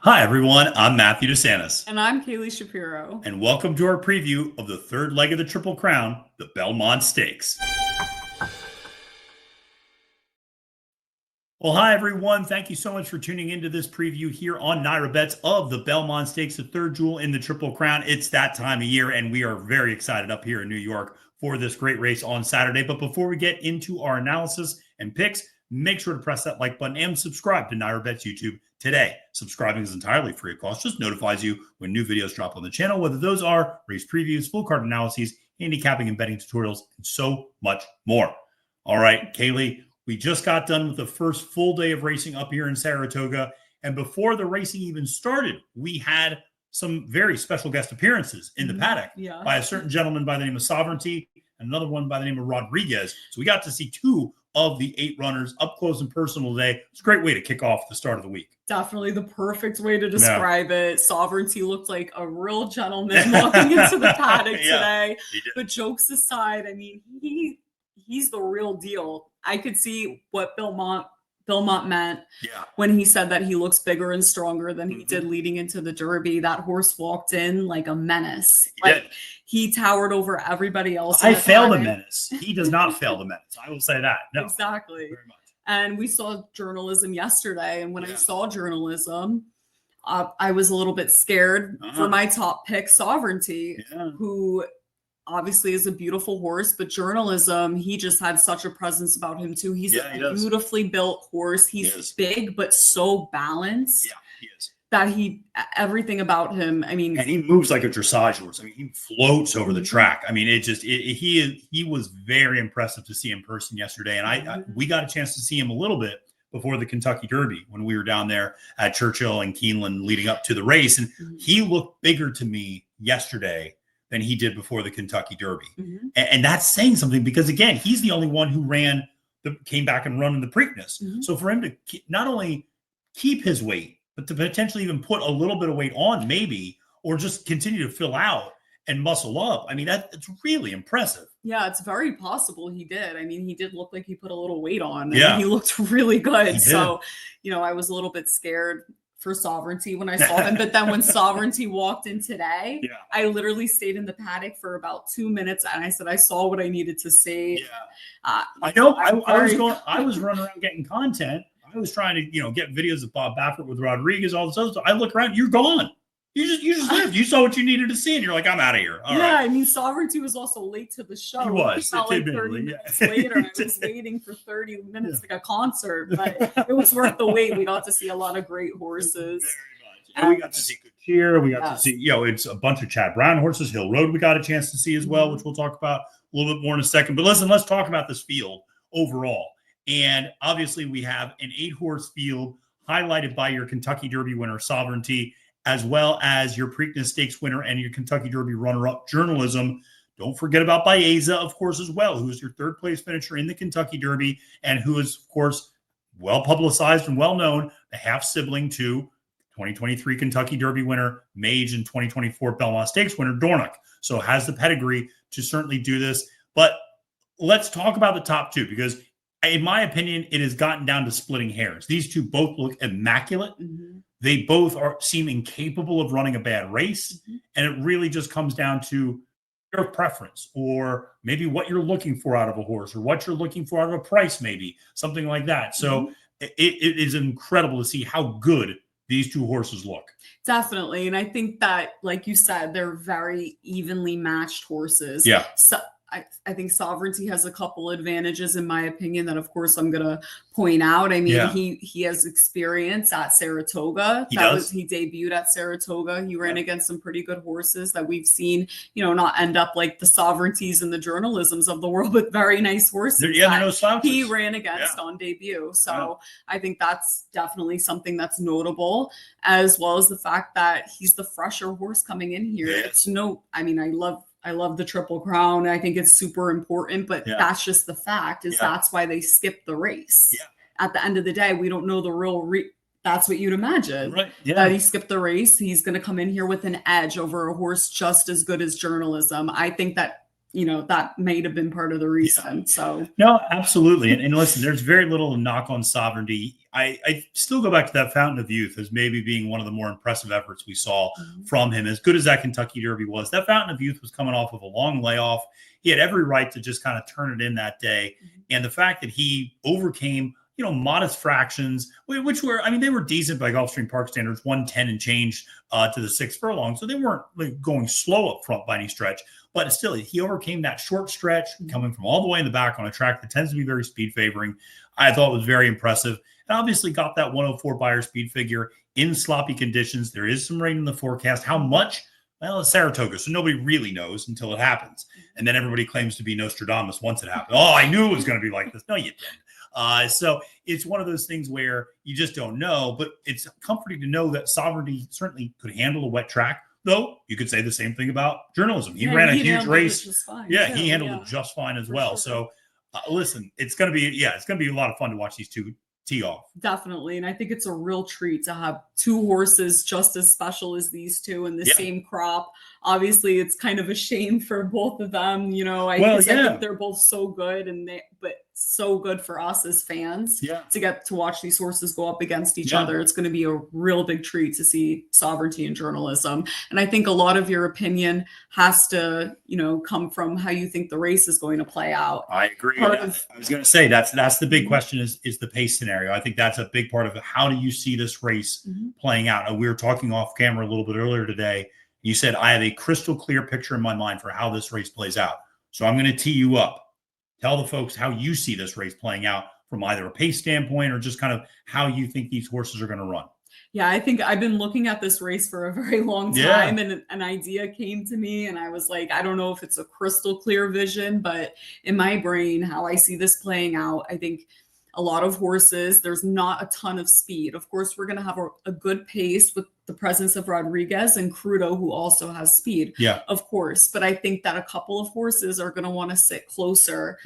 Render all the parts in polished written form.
Hi, everyone. I'm Matthew DeSantis. And I'm Kaylie Shapiro. And welcome to our preview of the third leg of the Triple Crown, the Belmont Stakes. Well, hi, everyone. Thank you so much for tuning into this preview here on NYRA Bets of the Belmont Stakes, the third jewel in the Triple Crown. It's that time of year, and we are very excited up here in New York for this great race on Saturday. But before we get into our analysis and picks, make sure to press that like button and subscribe to NYRA Bets YouTube today. Subscribing is entirely free of cost, just notifies you when new videos drop on the channel, whether those are race previews, full card analyses, handicapping and betting tutorials, and so much more. All right, Kaylie, we just got done with the first full day of racing up here in Saratoga. And before the racing even started, we had some very special guest appearances in the paddock by a certain gentleman by the name of Sovereignty and another one by the name of Rodriguez. So we got to see two of the 8 runners up close and personal today. It's a great way to kick off the start of the week. Definitely the perfect way to describe it. Sovereignty looked like a real gentleman walking into the paddock today. But jokes aside, I mean, he's the real deal. I could see what Belmont meant when he said that he looks bigger and stronger than he did leading into the Derby. That horse walked in like a menace. He towered over everybody else. I fail the menace. He does not fail the menace. I will say that. No, exactly. Very much. And we saw journalism yesterday. And when I saw journalism, I was a little bit scared for my top pick, Sovereignty, who obviously is a beautiful horse, but journalism, he just had such a presence about him too. He's a beautifully built horse. He's big, but so balanced. Yeah, he is. That everything about him, I mean. And he moves like a dressage horse. I mean, he floats over the track. I mean, he was very impressive to see in person yesterday. And we got a chance to see him a little bit before the Kentucky Derby when we were down there at Churchill and Keeneland leading up to the race. And he looked bigger to me yesterday than he did before the Kentucky Derby. And that's saying something because, again, he's the only one who came back and run in the Preakness. So for him to not only keep his weight, but to potentially even put a little bit of weight on maybe, or just continue to fill out and muscle up. I mean, that's really impressive. Yeah, it's very possible he did. I mean, he did look like he put a little weight on. Yeah. He looked really good. So, I was a little bit scared for Sovereignty when I saw him. But then when Sovereignty walked in today, I literally stayed in the paddock for about 2 minutes. And I said, I saw what I needed to see. I know. I was running around getting content. I was trying to, get videos of Bob Baffert with Rodriguez, all this other stuff. I look around, you're gone. You just left. You saw what you needed to see, and you're like, I'm out of here. All right. I mean, Sovereignty was also late to the show. He was. Like 30 minutes later. I was waiting for 30 minutes like a concert, but it was worth the wait. We got to see a lot of great horses. Very much. And we got to see Good Cheer. We got to see, it's a bunch of Chad Brown horses. Hill Road we got a chance to see as well, which we'll talk about a little bit more in a second. But listen, let's talk about this field overall. And obviously, we have an 8-horse field highlighted by your Kentucky Derby winner, Sovereignty, as well as your Preakness Stakes winner and your Kentucky Derby runner-up, Journalism. Don't forget about Baeza, of course, as well, who is your third-place finisher in the Kentucky Derby and who is, of course, well-publicized and well-known, the half-sibling to 2023 Kentucky Derby winner, Mage, and 2024 Belmont Stakes winner, Dornoch. So has the pedigree to certainly do this. But let's talk about the top two because in my opinion, it has gotten down to splitting hairs. These two both look immaculate. They both seem incapable of running a bad race. And it really just comes down to your preference or maybe what you're looking for out of a horse or what you're looking for out of a price, maybe something like that. So it is incredible to see how good these two horses look. Definitely. And I think that, like you said, they're very evenly matched horses. Yeah. So I think Sovereignty has a couple advantages, in my opinion, that, of course, I'm going to point out. I mean, he has experience at Saratoga. He debuted at Saratoga. He ran against some pretty good horses that we've seen, not end up like the Sovereignties and the Journalisms of the world, but very nice horses. They're no slouches. He ran against on debut. So I think that's definitely something that's notable, as well as the fact that he's the fresher horse coming in here. It's I love the Triple Crown. I think it's super important, but that's just the fact that's why they skipped the race. At the end of the day, we don't know the real that's what you'd imagine. Right. That he skipped the race. He's going to come in here with an edge over a horse just as good as Journalism. I think that, that may have been part of the reason. So no, absolutely. And listen, there's very little knock on Sovereignty. I still go back to that Fountain of Youth as maybe being one of the more impressive efforts we saw from him. As good as that Kentucky Derby was, that Fountain of Youth was coming off of a long layoff. He had every right to just kind of turn it in that day. And the fact that he overcame, modest fractions, which were, they were decent by Gulfstream Park standards, 110 and change to the 6 furlong. So they weren't going slow up front by any stretch. But still, he overcame that short stretch coming from all the way in the back on a track that tends to be very speed favoring. I thought it was very impressive. And obviously got that 104 Beyer speed figure in sloppy conditions. There is some rain in the forecast. How much? Well, it's Saratoga, so nobody really knows until it happens. And then everybody claims to be Nostradamus once it happened. Oh, I knew it was going to be like this. No, you didn't. So it's one of those things where you just don't know, but it's comforting to know that Sovereignty certainly could handle a wet track. Though you could say the same thing about journalism. He ran a huge race. He handled it just fine as well. Sure. So listen, it's going to be a lot of fun to watch these two tee off. Definitely. And I think it's a real treat to have two horses just as special as these two in the same crop. Obviously, it's kind of a shame for both of them. I think they're both so good, but so good for us as fans to get to watch these horses go up against each other. It's going to be a real big treat to see Sovereignty and Journalism. And I think a lot of your opinion has to, come from how you think the race is going to play out. I agree. I was going to say that's the big question is the pace scenario. I think that's a big part of it. How do you see this race playing out? And we were talking off camera a little bit earlier today. You said, I have a crystal clear picture in my mind for how this race plays out. So I'm going to tee you up. Tell the folks how you see this race playing out from either a pace standpoint or just kind of how you think these horses are going to run. Yeah, I think I've been looking at this race for a very long time and an idea came to me and I was like, I don't know if it's a crystal clear vision, but in my brain, how I see this playing out, I think a lot of horses, there's not a ton of speed. Of course, we're going to have a good pace with the presence of Rodriguez and Crudo, who also has speed, of course. But I think that a couple of horses are going to want to sit closer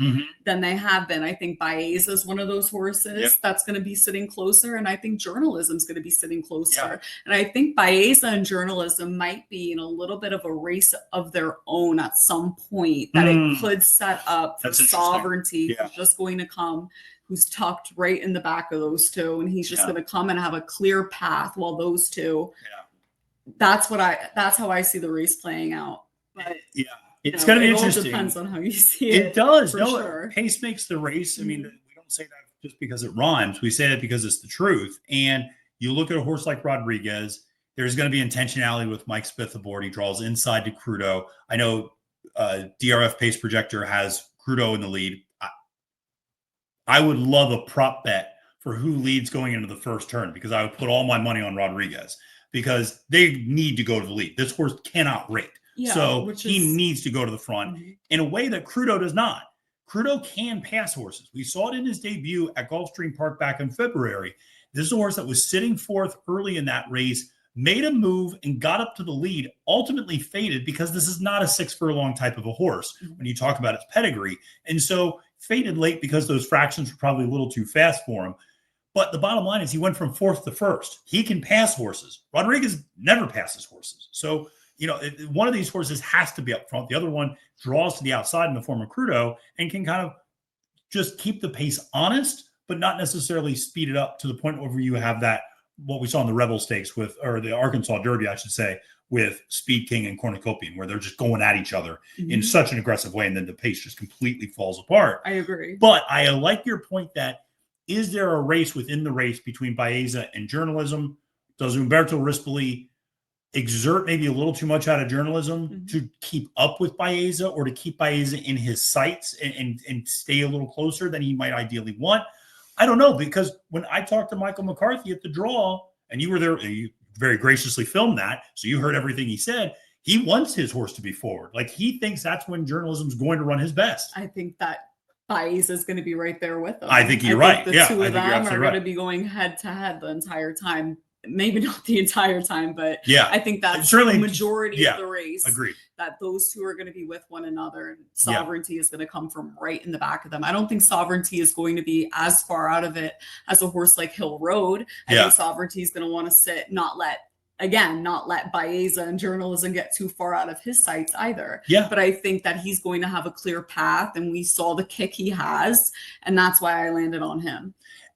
than they have been. I think Baeza is one of those horses that's going to be sitting closer. And I think Journalism is going to be sitting closer. And I think Baeza and Journalism might be in a little bit of a race of their own at some point that it could set up for Sovereignty, who's just going to come, who's tucked right in the back of those two. And he's just going to come and have a clear path while those two, that's how I see the race playing out. But it's going to be interesting. It all depends on how you see it. It does. Sure. Pace makes the race. I mean, we don't say that just because it rhymes. We say that because it's the truth. And you look at a horse like Rodriguez, there's going to be intentionality with Mike Smith aboard. He draws inside to Crudo. I know DRF Pace Projector has Crudo in the lead. I would love a prop bet for who leads going into the first turn because I would put all my money on Rodriguez because they need to go to the lead. This horse cannot rate. So he needs to go to the front in a way that Crudo does not. Crudo can pass horses. We saw it in his debut at Gulfstream Park back in February. This is a horse that was sitting fourth early in that race, made a move and got up to the lead, ultimately faded because this is not a 6 furlong type of a horse when you talk about its pedigree. And so faded late because those fractions were probably a little too fast for him. But the bottom line is he went from fourth to first. He can pass horses. Rodriguez never passes horses. So, one of these horses has to be up front. The other one draws to the outside in the form of Crudo and can kind of just keep the pace honest, but not necessarily speed it up to the point where you have that, what we saw in the Rebel Stakes or the Arkansas Derby, I should say, with Speed King and Cornucopian, where they're just going at each other in such an aggressive way, and then the pace just completely falls apart. I agree. But I like your point that, is there a race within the race between Baeza and Journalism? Does Umberto Rispoli exert maybe a little too much out of Journalism to keep up with Baeza or to keep Baeza in his sights and stay a little closer than he might ideally want? I don't know, because when I talked to Michael McCarthy at the draw, and you were there, you very graciously filmed that, so you heard everything he said. He wants his horse to be forward. Like, he thinks that's when Journalism's going to run his best. I think that Baeza is going to be right there with them. I think you're right. The two of them are going to be going head to head the entire time. Maybe not the entire time, but I think that's certainly the majority of the race. Agreed. That those two are going to be with one another, and Sovereignty is going to come from right in the back of them. I don't think Sovereignty is going to be as far out of it as a horse like Hill Road. I think Sovereignty is going to want to sit, not let Baeza and Journalism get too far out of his sights either. But I think that he's going to have a clear path, and we saw the kick he has, and that's why I landed on him.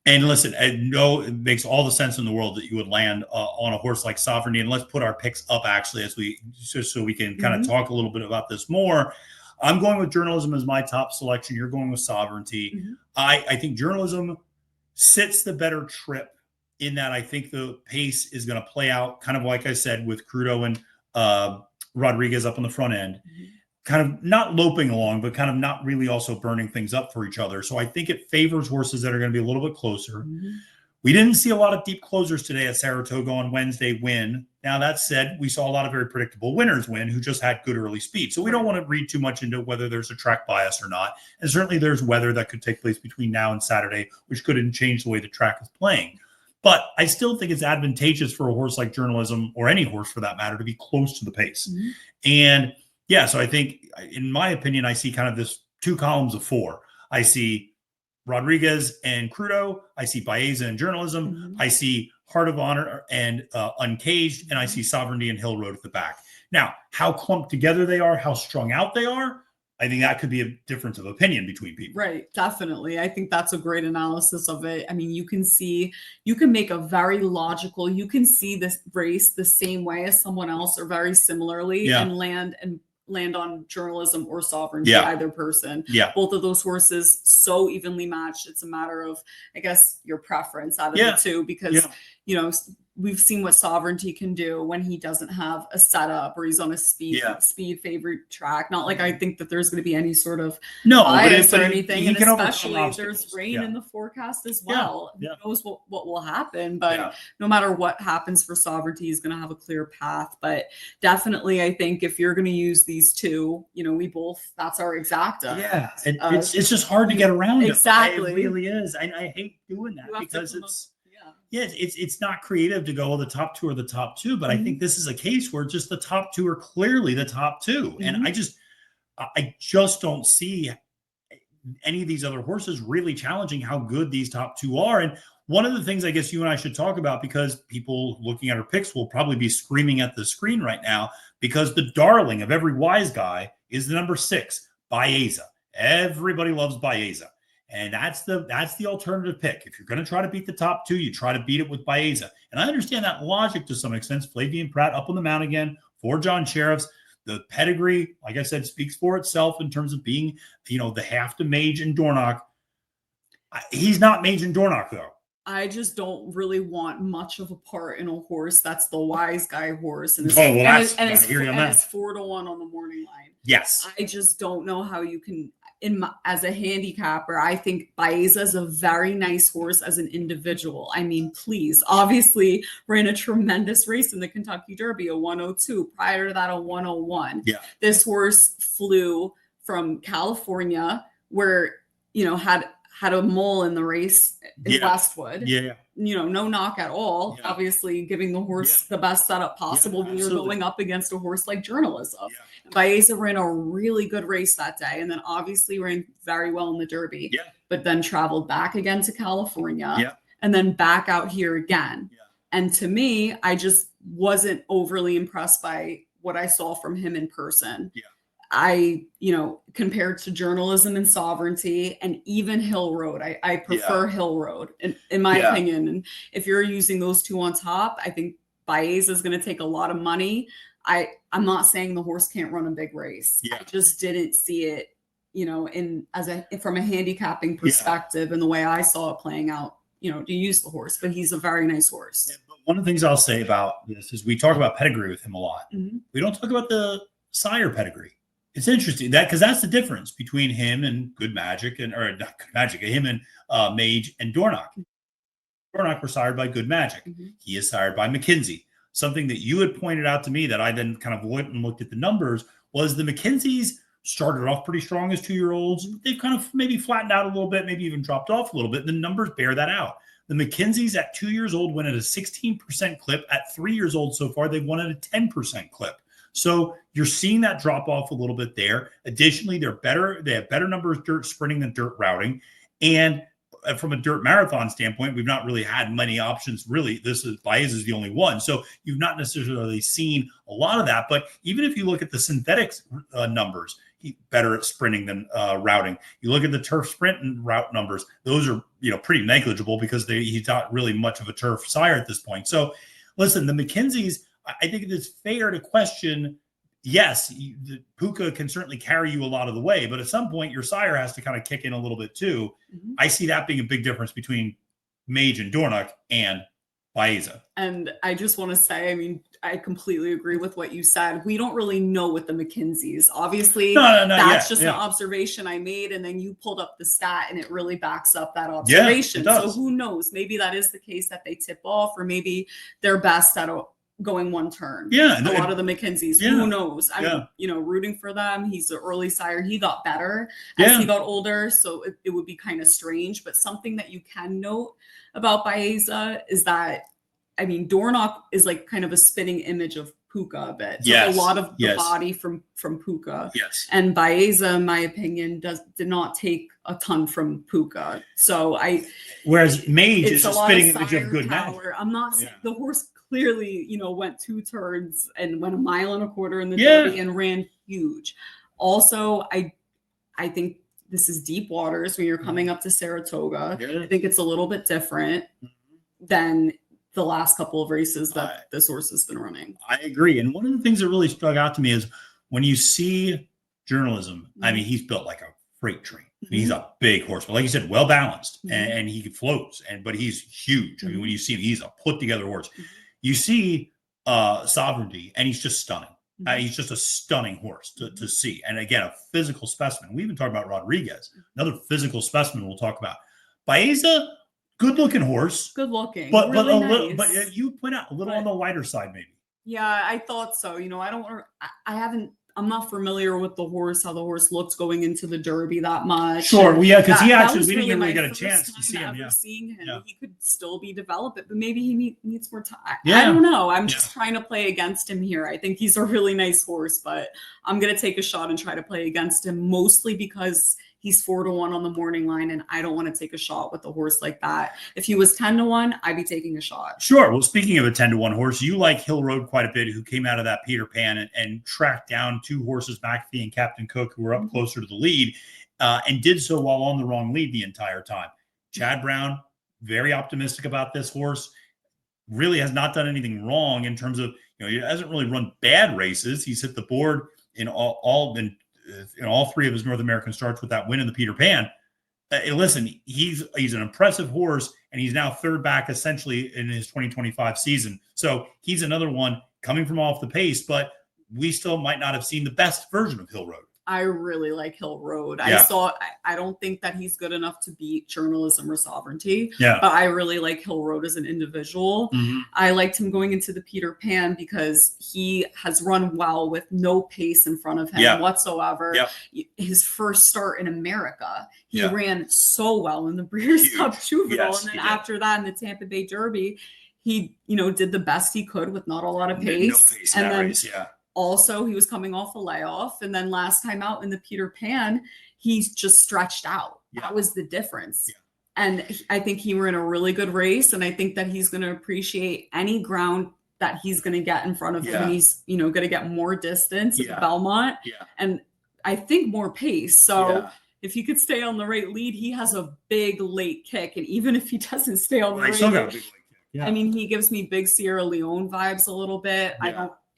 And listen, I know it makes all the sense in the world that you would land on a horse like Sovereignty. And let's put our picks up actually just so we can kind of talk a little bit about this more. I'm going with Journalism as my top selection. You're going with Sovereignty. I think Journalism sits the better trip in that I think the pace is going to play out kind of like I said with Crudo and Rodriguez up on the front end. Kind of not loping along, but kind of not really also burning things up for each other. So I think it favors horses that are going to be a little bit closer. We didn't see a lot of deep closers today at Saratoga on Wednesday win. Now, that said, we saw a lot of very predictable winners win who just had good early speed. So we don't want to read too much into whether there's a track bias or not. And certainly there's weather that could take place between now and Saturday, which could change the way the track is playing. But I still think it's advantageous for a horse like Journalism, or any horse for that matter, to be close to the pace. And yeah, so I think, in my opinion, I see kind of this 2 columns of 4. I see Rodriguez and Crudo. I see Baeza and Journalism. I see Heart of Honor and Uncaged. And I see Sovereignty and Hill Road at the back. Now, how clumped together they are, how strung out they are, I think that could be a difference of opinion between people. Right. Definitely. I think that's a great analysis of it. I mean, you can make a very logical, you can see this race the same way as someone else or very similarly and land on Journalism or Sovereignty, either person. Both of those horses so evenly matched. It's a matter of, I guess, your preference out of the two, because, we've seen what Sovereignty can do when he doesn't have a setup or he's on a speed favorite track. Not like I think that there's going to be any sort of bias or anything. And especially if there's rain in the forecast as well. Who knows what will happen, but no matter what happens for Sovereignty, he's going to have a clear path. But definitely, I think if you're going to use these two, we both, that's our exacta. Yeah. It's just hard to get around. Exactly. It really is. I hate doing that because it's not creative to go, the top 2 are the top 2, but I think this is a case where just the top 2 are clearly the top 2. And I just don't see any of these other horses really challenging how good these top 2 are. And one of the things I guess you and I should talk about, because people looking at our picks will probably be screaming at the screen right now, because the darling of every wise guy is the number 6, Baeza. Everybody loves Baeza. And that's the alternative pick. If you're going to try to beat the top 2, you try to beat it with Baeza. And I understand that logic to some extent. Flavian Pratt up on the mount again for John Sheriffs. The pedigree, like I said, speaks for itself in terms of being, the half to Mage and Dornoch. He's not Mage and Dornoch, though. I just don't really want much of a part in a horse that's the wise guy horse. And it's 4-1 on the morning line. Yes. I just don't know how you can... as a handicapper, I think Baeza is a very nice horse as an individual. I mean, please, obviously ran a tremendous race in the Kentucky Derby, a 102. Prior to that, a 101. This horse flew from California, where had a mole in the race in Westwood. No knock at all. Obviously, giving the horse the best setup possible when you're going up against a horse like Journalism. Baeza ran a really good race that day, and then obviously ran very well in the Derby. But then traveled back again to California, and then back out here again. And to me, I just wasn't overly impressed by what I saw from him in person. Compared to Journalism and Sovereignty and even Hill Road, I prefer Hill Road in my opinion. And if you're using those 2 on top, I think Baeza is going to take a lot of money. I'm not saying the horse can't run a big race. I just didn't see it, from a handicapping perspective and the way I saw it playing out, to use the horse. But he's a very nice horse. But one of the things I'll say about this is we talk about pedigree with him a lot. We don't talk about the sire pedigree. It's interesting because that's the difference between him and Good Magic him and Mage and Dornoch. Dornoch were sired by Good Magic. He is sired by McKinsey. Something that you had pointed out to me that I then kind of went and looked at the numbers was the McKinseys started off pretty strong as 2-year-olds. They've kind of maybe flattened out a little bit, maybe even dropped off a little bit. The numbers bear that out. The McKinseys at 2 years old went at a 16% clip. At 3 years old so far, they've won at a 10% clip. So you're seeing that drop off a little bit there. Additionally, they're better. They have better numbers dirt sprinting than dirt routing. And from a dirt marathon standpoint, we've not really had many options. Really, Baeza is the only one. So you've not necessarily seen a lot of that. But even if you look at the synthetics numbers, better at sprinting than routing. You look at the turf sprint and route numbers; those are pretty negligible because he's not really much of a turf sire at this point. So, listen, the McKenzies, I think it is fair to question. Yes, the Puka can certainly carry you a lot of the way, but at some point your sire has to kind of kick in a little bit too. Mm-hmm. I see that being a big difference between Mage and Dornoch and Baeza. And I just want to say, I mean, I completely agree with what you said. We don't really know with the McKenzies. Obviously, that's just an observation I made, and then you pulled up the stat, and it really backs up that observation. So who knows? Maybe that is the case that they tip off, or maybe they're best at going one turn. Yeah. A lot of the McKenzies, who knows? I'm, rooting for them. He's an early sire. He got better as he got older. So it would be kind of strange, but something that you can note about Baeza is that, I mean, Dornoch is like kind of a spitting image of Puka a bit. So a lot of the body from Puka. Yes. And Baeza, in my opinion, did not take a ton from Puka. So whereas Mage is a spitting image of good power. I'm not the horse clearly, went 2 turns and went 1.25 miles in the Derby and ran huge. Also, I think this is deep waters when you're coming up to Saratoga. Yeah. I think it's a little bit different than the last couple of races that this horse has been running. I agree. And one of the things that really struck out to me is when you see journalism, I mean, he's built like a freight train. I mean, he's a big horse, but like you said, well balanced, and he floats, but he's huge. I mean, when you see him, he's a put together horse. You see Sovereignty, and he's just stunning. He's just a stunning horse to see. And again, a physical specimen. We even talked about Rodriguez, another physical specimen we'll talk about. Baeza, good looking horse. Good looking. But really nice. But you point out a little on the lighter side, maybe. Yeah, I thought so. I'm not familiar with the horse, how the horse looks going into the Derby that much. Sure, because we didn't really get a chance to see him. Seeing him, he could still be developed, but maybe he needs more time. I don't know. I'm just trying to play against him here. I think he's a really nice horse, but I'm gonna take a shot and try to play against him, mostly because he's 4-1 on the morning line, and I don't want to take a shot with a horse like that. If he was 10-1, I'd be taking a shot. Sure. Well, speaking of a 10-1 horse, you like Hill Road quite a bit, who came out of that Peter Pan and tracked down 2 horses, McAfee and Captain Cook, who were up closer to the lead, and did so while on the wrong lead the entire time. Chad Brown, very optimistic about this horse, really has not done anything wrong in terms of, he hasn't really run bad races. He's hit the board in all 3 of his North American starts with that win in the Peter Pan. Listen, he's an impressive horse, and he's now 3rd back essentially in his 2025 season. So he's another one coming from off the pace, but we still might not have seen the best version of Hill Road. I really like Hill Road. I don't think that he's good enough to beat Journalism or Sovereignty, but I really like Hill Road as an individual. I liked him going into the Peter Pan because he has run well with no pace in front of him whatsoever. His first start in America, he ran so well in the Breeders' Cup Juvenile, and then after that in the Tampa Bay Derby, he did the best he could with not a lot of pace. No pace in that race, Also, he was coming off a layoff. And then last time out in the Peter Pan, he's just stretched out. That was the difference. And I think he ran a really good race. And I think that he's going to appreciate any ground that he's going to get in front of him. And he's, going to get more distance at Belmont. And I think more pace. So if he could stay on the right lead, he has a big late kick. And even if he doesn't stay on the right lead, I mean, he gives me big Sierra Leone vibes a little bit.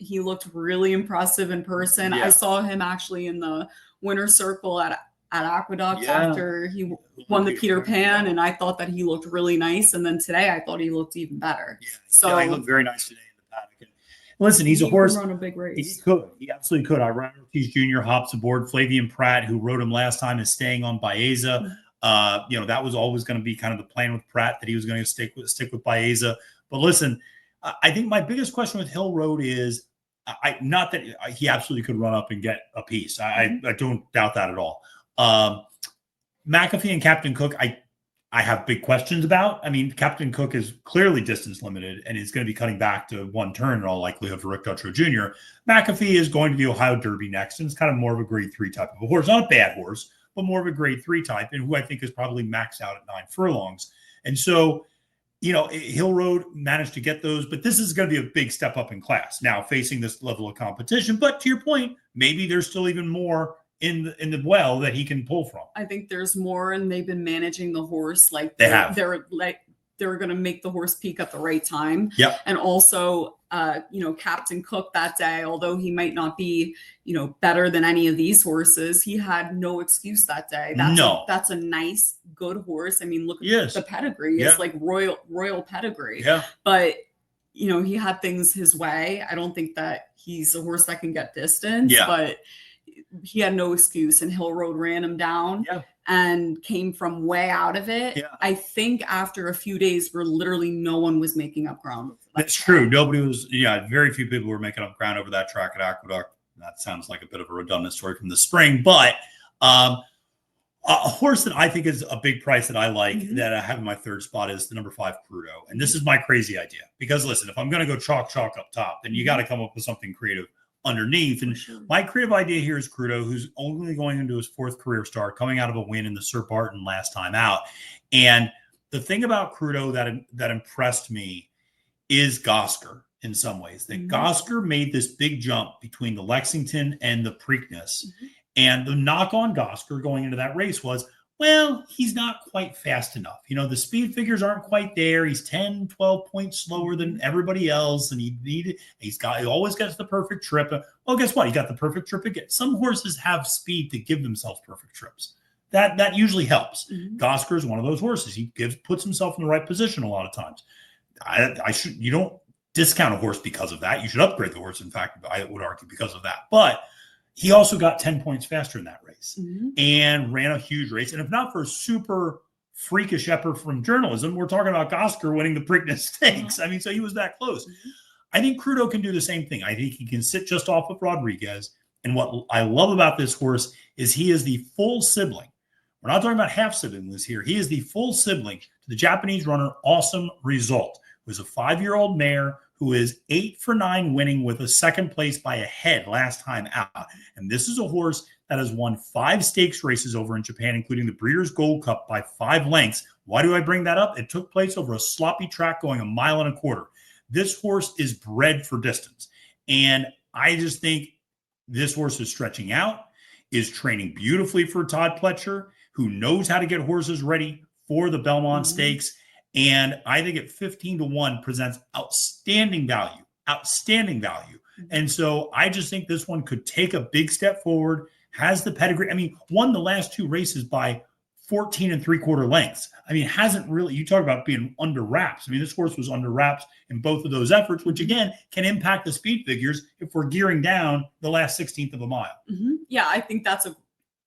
He looked really impressive in person. I saw him actually in the winner's circle at Aqueduct after he won the Peter Pan, and I thought that he looked really nice. And then today, I thought he looked even better. He looked very nice today in the paddock. Listen, he's a horse. Run a big race. He could. He absolutely could. Irene Ortiz Jr. hops aboard. Flavian Pratt, who rode him last time, is staying on Baeza. That was always going to be kind of the plan with Pratt, that he was going to stick with Baeza. But listen, I think my biggest question with Hill Road is, not that he absolutely could run up and get a piece. I don't doubt that at all. McAfee and Captain Cook, I have big questions about. I mean, Captain Cook is clearly distance limited and is going to be cutting back to 1 turn in all likelihood for Rick Dutrow Jr. McAfee is going to the Ohio Derby next, and it's kind of more of a grade 3 type of a horse. Not a bad horse, but more of a grade 3 type, and who I think is probably maxed out at 9 furlongs. And so, Hill Road managed to get those, but this is going to be a big step up in class now, facing this level of competition. But to your point, maybe there's still even more in the well that he can pull from. I think there's more, and they've been managing the horse like they're going to make the horse peak at the right time. Yep. And also, Captain Cook that day, although he might not be, better than any of these horses, he had no excuse that day. That's a nice, good horse. I mean, look at the pedigree. It's like royal pedigree. Yeah. But, he had things his way. I don't think that he's a horse that can get distance, but he had no excuse, and Hill Road ran him down and came from way out of it. Yeah. I think after a few days where literally no one was making up ground. That's true. Nobody was, very few people were making up ground over that track at Aqueduct. That sounds like a bit of a redundant story from the spring, but a horse that I think is a big price that I like that I have in my third spot is the number 5 Crudo. And this is my crazy idea because listen, if I'm going to go chalk up top, then you got to come up with something creative underneath. And my creative idea here is Crudo, who's only going into his 4th career start, coming out of a win in the Sir Barton last time out. And the thing about Crudo that impressed me is Gosker in some ways. That Gosker made this big jump between the Lexington and the Preakness. And the knock on Gosker going into that race was, well, he's not quite fast enough. The speed figures aren't quite there. He's 10, 12 points slower than everybody else. And he always gets the perfect trip. Well, guess what? He got the perfect trip again. Some horses have speed to give themselves perfect trips. That usually helps. Gosker is one of those horses. He puts himself in the right position a lot of times. You don't discount a horse because of that. You should upgrade the horse. In fact, I would argue because of that. But he also got 10 points faster in that race and ran a huge race. And if not for a super freakish effort from journalism, we're talking about Gosker winning the Preakness Stakes. I mean, so he was that close. I think Crudo can do the same thing. I think he can sit just off of Rodriguez. And what I love about this horse is he is the full sibling. We're not talking about half siblings here. He is the full sibling to the Japanese runner Awesome Result, who is a 5-year-old mare who is 8 for 9 winning with a second place by a head last time out. And this is a horse that has won 5 stakes races over in Japan, including the Breeders' Gold Cup by 5 lengths. Why do I bring that up? It took place over a sloppy track going 1.25 miles. This horse is bred for distance. And I just think this horse is stretching out, is training beautifully for Todd Pletcher, who knows how to get horses ready for the Belmont Stakes. And I think at 15-1 presents outstanding value. And so I just think this one could take a big step forward, has the pedigree. I mean, won the last 2 races by 14 3/4 lengths. I mean, hasn't really, you talk about being under wraps. I mean, this horse was under wraps in both of those efforts, which again can impact the speed figures if we're gearing down the last 16th of a mile. Yeah, I think that's a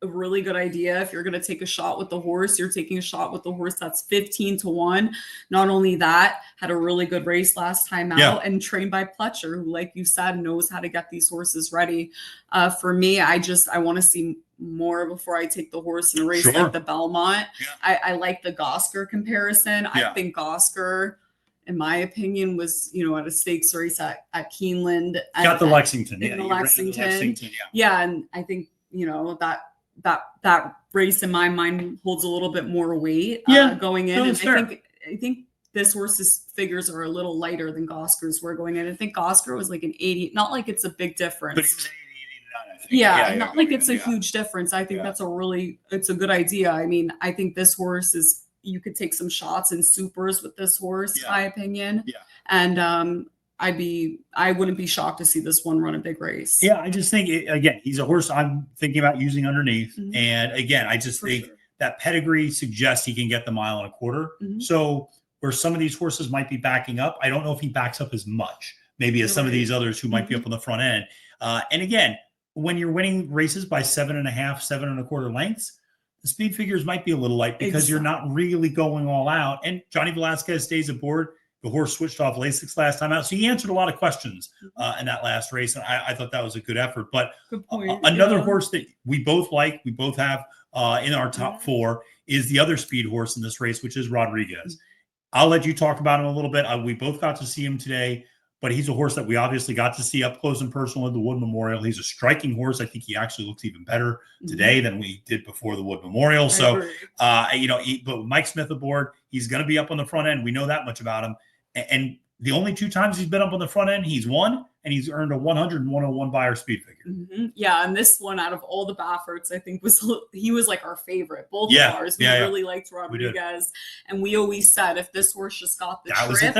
really good idea. If you're going to take a shot with the horse, you're taking a shot with the horse that's 15-1. Not only that, had a really good race last time out and trained by Pletcher, who, like you said, knows how to get these horses ready. For me, I want to see more before I take the horse in a race like the Belmont. I like the Gosker comparison. I think Gosker, in my opinion, was, at a stakes race at Keeneland. Got the Lexington. The Lexington. And I think, that race in my mind holds a little bit more weight going in. And I think this horse's figures are a little lighter than Gosker's were going in. I think Gosker was like an 80, not like it's a big difference. But he was 80, 89, I think. Not like it's a huge difference. I think it's a good idea. I mean, I think this horse you could take some shots in supers with this horse, in my opinion. And I wouldn't be shocked to see this one run a big race. Yeah, I just think, again, he's a horse I'm thinking about using underneath. And again, I just think that pedigree suggests he can get the 1.25 miles. So where some of these horses might be backing up, I don't know if he backs up as much, maybe as some of these others who might be up on the front end. And again, when you're winning races by 7.5, 7.25 lengths, the speed figures might be a little light because you're not really going all out. And Johnny Velasquez stays aboard. The horse switched off Lasix last time out. So he answered a lot of questions in that last race. And I thought that was a good effort. But another horse that we both like, we both have in our top 4 is the other speed horse in this race, which is Rodriguez. I'll let you talk about him a little bit. We both got to see him today, but he's a horse that we obviously got to see up close and personal at the Wood Memorial. He's a striking horse. I think he actually looks even better today than we did before the Wood Memorial. So, but with Mike Smith aboard, he's going to be up on the front end. We know that much about him. And the only 2 times he's been up on the front end, he's won. and he's earned a 100 and 101 buyer speed figure. Yeah, and this one out of all the Bafferts, I think he was like our favorite. Both of ours. We really liked Rodriguez, and we always said if this horse just got the trip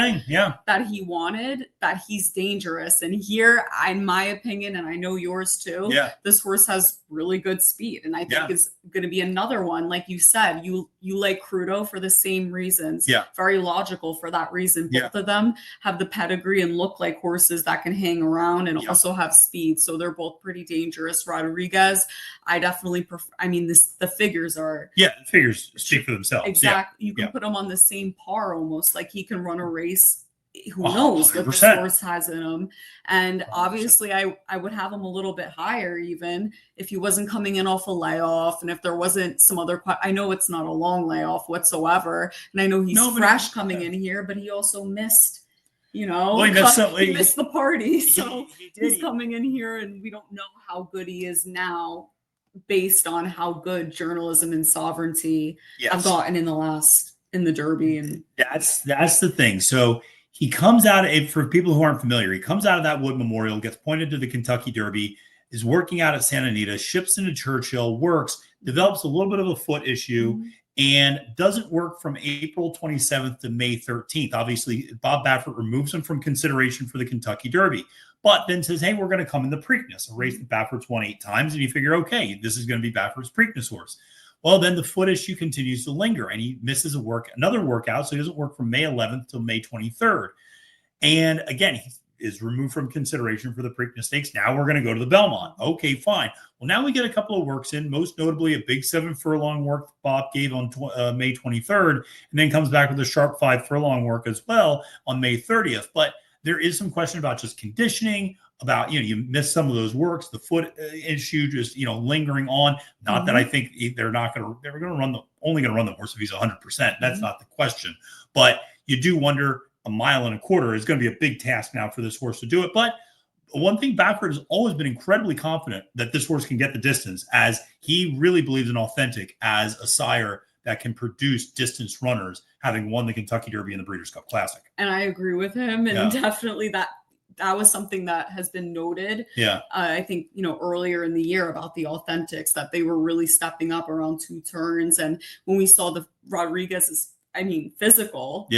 that he wanted, that he's dangerous. And here, in my opinion, and I know yours too, this horse has really good speed, and I think is going to be another one. Like you said, you like Crudo for the same reasons. Very logical for that reason. Both of them have the pedigree and look like horses that can hang around and also have speed. So they're both pretty dangerous. Rodriguez, I definitely prefer. I mean, the figures are the figures speak for themselves. Exactly. You can put them on the same par almost. Like he can run a race. Who knows what this horse has in him? And obviously, I would have him a little bit higher, even if he wasn't coming in off a layoff, and if there wasn't some other. I know it's not a long layoff whatsoever, and I know he's fresh coming in here, but he also missed. You know, he missed the party, so he's coming in here, and we don't know how good he is now, based on how good journalism and sovereignty have gotten in the Derby, and that's the thing. So he comes out for people who aren't familiar. He comes out of that Wood Memorial, gets pointed to the Kentucky Derby, is working out at Santa Anita, ships into Churchill, works, develops a little bit of a foot issue. And doesn't work from April 27th to May 13th. Obviously, Bob Baffert removes him from consideration for the Kentucky Derby, but then says, hey, we're going to come in the Preakness, a race that Baffert's won 8 times. And you figure, okay, this is going to be Baffert's Preakness horse. Well, then the foot issue continues to linger, and he misses another workout, so he doesn't work from May 11th till May 23rd. And again, he is removed from consideration for the Preakness Stakes. Now we're going to go to the Belmont. Okay, fine. Well, now we get a couple of works in, most notably a big 7 furlong work Bob gave on May 23rd, and then comes back with a sharp 5 furlong work as well on May 30th. But there is some question about just conditioning, about, you miss some of those works, the foot issue just, lingering on. Not that I think they're only going to run the horse if he's 100%. That's not the question. But you do wonder, a mile and a quarter is going to be a big task now for this horse to do it. But one thing, Baffert has always been incredibly confident that this horse can get the distance, as he really believes in Authentic as a sire that can produce distance runners, having won the Kentucky Derby and the Breeders' Cup Classic. And I agree with him. And definitely that was something that has been noted. I think, earlier in the year about the Authentics, that they were really stepping up around 2 turns. And when we saw the Rodriguez's, physical,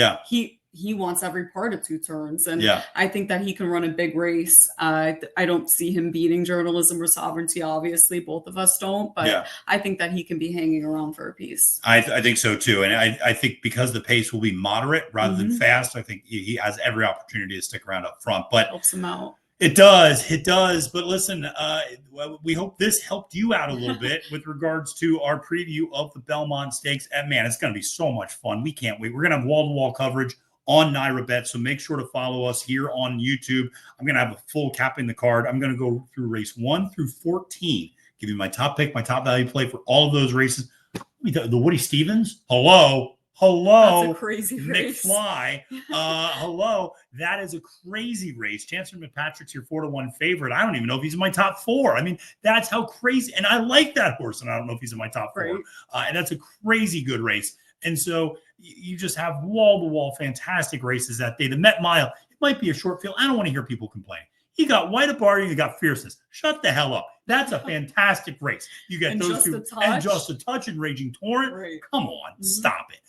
he wants every part of 2 turns. And I think that he can run a big race. I don't see him beating journalism or sovereignty. Obviously, both of us don't, but I think that he can be hanging around for a piece. I think so too. And I think because the pace will be moderate rather than fast, I think he has every opportunity to stick around up front, but helps him out. It does. But listen, we hope this helped you out a little bit with regards to our preview of the Belmont Stakes. And man, it's going to be so much fun. We can't wait. We're going to have wall-to-wall coverage on NYRA Bets, so make sure to follow us here on YouTube. I'm going to have a full capping the card. I'm going to go through race 1 through 14, give you my top pick, my top value play for all of those races. The Woody Stevens, hello, that's a crazy Nick race. Fly, hello, that is a crazy race. Chancellor McPatrick's your 4-1 favorite. I don't even know if he's in my top 4. That's how crazy, and I like that horse, and I don't know if he's in my top 4. And that's a crazy good race. And so you just have wall-to-wall fantastic races that day. The Met Mile, it might be a short field. I don't want to hear people complain. You got White Abarty, you got Fierceness. Shut the hell up. That's a fantastic race. You get those two, and Just a Touch and Raging Torrent. Come on, stop it.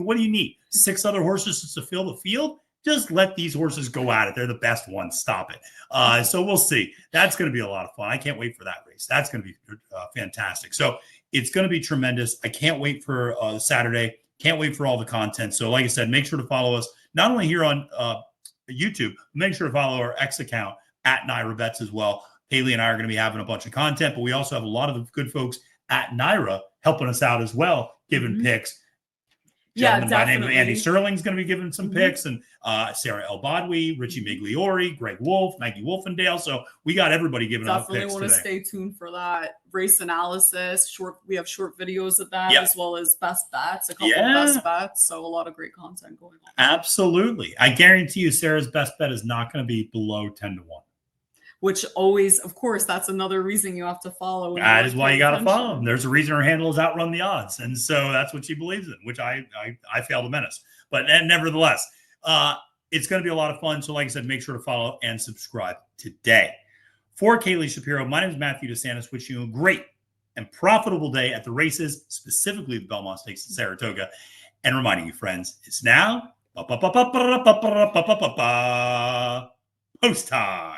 What do you need? 6 other horses to fill the field? Just let these horses go at it. They're the best ones. Stop it. So we'll see. That's going to be a lot of fun. I can't wait for that race. That's going to be fantastic. So it's going to be tremendous. I can't wait for Saturday. Can't wait for all the content. So like I said, make sure to follow us, not only here on YouTube, make sure to follow our X account at NYRA Bets as well. Kaylie and I are going to be having a bunch of content, but we also have a lot of the good folks at NYRA helping us out as well, giving picks. Gentleman by the name of Andy Sterling's going to be giving some picks, and Sarah El Badwi, Richie Migliori, Greg Wolf, Maggie Wolfendale. So we got everybody giving out picks today. Definitely want to stay tuned for that race analysis. We have short videos of that, as well as best bets, a couple of best bets. So a lot of great content going on. Absolutely. I guarantee you Sarah's best bet is not going to be below 10-1. Which always, of course, that's another reason you have to follow. That is why you got to follow them. There's a reason her handle is outrun the odds. And so that's what she believes in, which I fail to menace. But nevertheless, it's going to be a lot of fun. So like I said, make sure to follow and subscribe today. For Kaylie Shapiro, my name is Matthew DeSantis, wishing you a great and profitable day at the races, specifically the Belmont Stakes in Saratoga. And reminding you, friends, it's now post time.